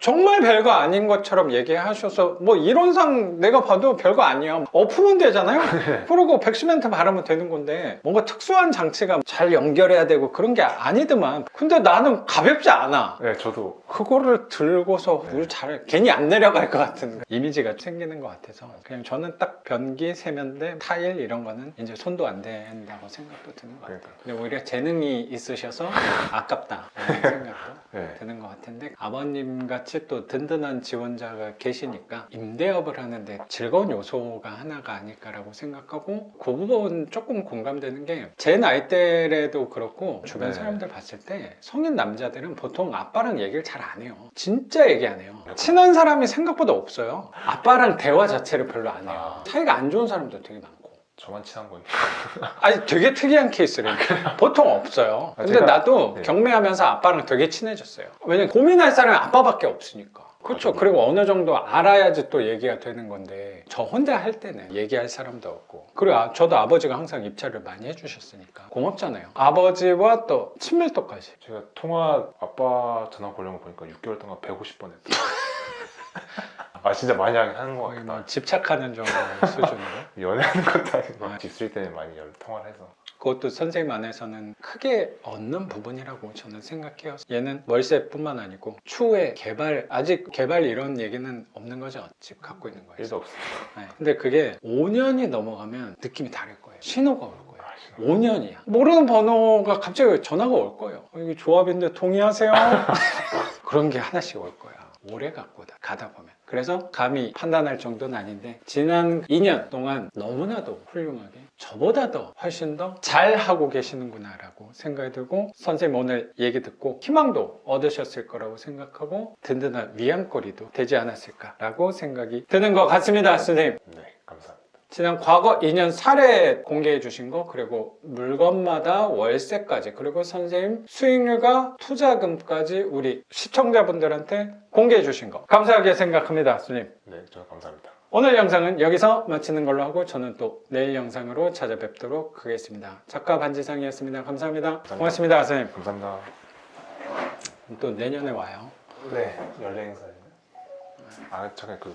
정말 별거 아닌 것처럼 얘기하셔서 뭐 이론상 내가 봐도 별거 아니야. 엎으면 되잖아요. 그리고 백시멘트 바르면 되는 건데 뭔가 특수한 장치가 잘 연결해야 되고 그런 게 아니더만. 근데 나는 가볍지 않아. 네, 저도 그거를 들고서 잘 괜히 안 내려갈 것 같은 이미지가 생기는 것 같아서 그냥 저는 딱 변기, 세면대, 타일 이런 거는 이제 손도 안 된다고 생각도 드는 것 같아요. 그러니까. 근데 오히려 재능이 있으셔서 아깝다 라는 생각도 네. 드는 것 같은데 아버님 같이 또 든든한 지원자가 계시니까 임대업을 하는데 즐거운 요소가 하나가 아닐까라고 생각하고 그 부분 조금 공감되는 게 제 나이대에도 그렇고 주변 네. 사람들 봤을 때 성인 남자들은 보통 아빠랑 얘기를 잘 안 해요. 진짜 얘기 안 해요. 친한 사람이 생각보다 없어요. 아빠랑 대화 자체를 별로 안 해요. 사이가 안 좋은 사람도 되게 많고. 저만 친한 거니까. 아니 되게 특이한 케이스라니까. 보통 없어요. 근데 제가- 나도 네. 경매하면서 아빠랑 되게 친해졌어요. 왜냐면 고민할 사람이 아빠밖에 없으니까. 그렇죠. 맞아요. 그리고 어느 정도 알아야지 또 얘기가 되는 건데 저 혼자 할 때는 얘기할 사람도 없고 그리고 저도 아버지가 항상 입찰을 많이 해주셨으니까 고맙잖아요. 아버지와 또 친밀도까지. 제가 아빠 전화 걸려고 보니까 6개월 동안 150번 했다. 진짜 많이 하는 것 거의 같다. 뭐 집착하는 정도의 수준으로. 연애하는 것도 아니고 집수리 때문에 많이 통화를 해서. 그것도 선생님 안에서는 크게 얻는 부분이라고 저는 생각해요. 얘는 월세뿐만 아니고 추후에 아직 개발 이런 얘기는 없는 거죠. 집 갖고 있는 거예요. 일도 없어요. 네. 근데 그게 5년이 넘어가면 느낌이 다를 거예요. 신호가 올 거예요. 신호. 5년이야. 모르는 번호가 갑자기 전화가 올 거예요. 이게 조합인데 동의하세요? 그런 게 하나씩 올 거야. 오래 가다 보면. 그래서 감히 판단할 정도는 아닌데 지난 2년 동안 너무나도 훌륭하게 저보다 더 훨씬 더 잘하고 계시는구나 라고 생각이 들고 선생님 오늘 얘기 듣고 희망도 얻으셨을 거라고 생각하고 든든한 위안거리도 되지 않았을까 라고 생각이 드는 것 같습니다. 선생님. 네, 감사합니다. 지난 과거 2년 사례 공개해 주신 거, 그리고 물건마다 월세까지, 그리고 선생님 수익률과 투자금까지 우리 시청자분들한테 공개해 주신 거 감사하게 생각합니다. 선생님, 네, 저는 감사합니다. 오늘 영상은 여기서 마치는 걸로 하고 저는 또 내일 영상으로 찾아뵙도록 하겠습니다. 작가 반지상이었습니다. 감사합니다. 고맙습니다, 선생님. 감사합니다. 또 내년에 와요. 네, 연례 행사에. 아, 잠깐 그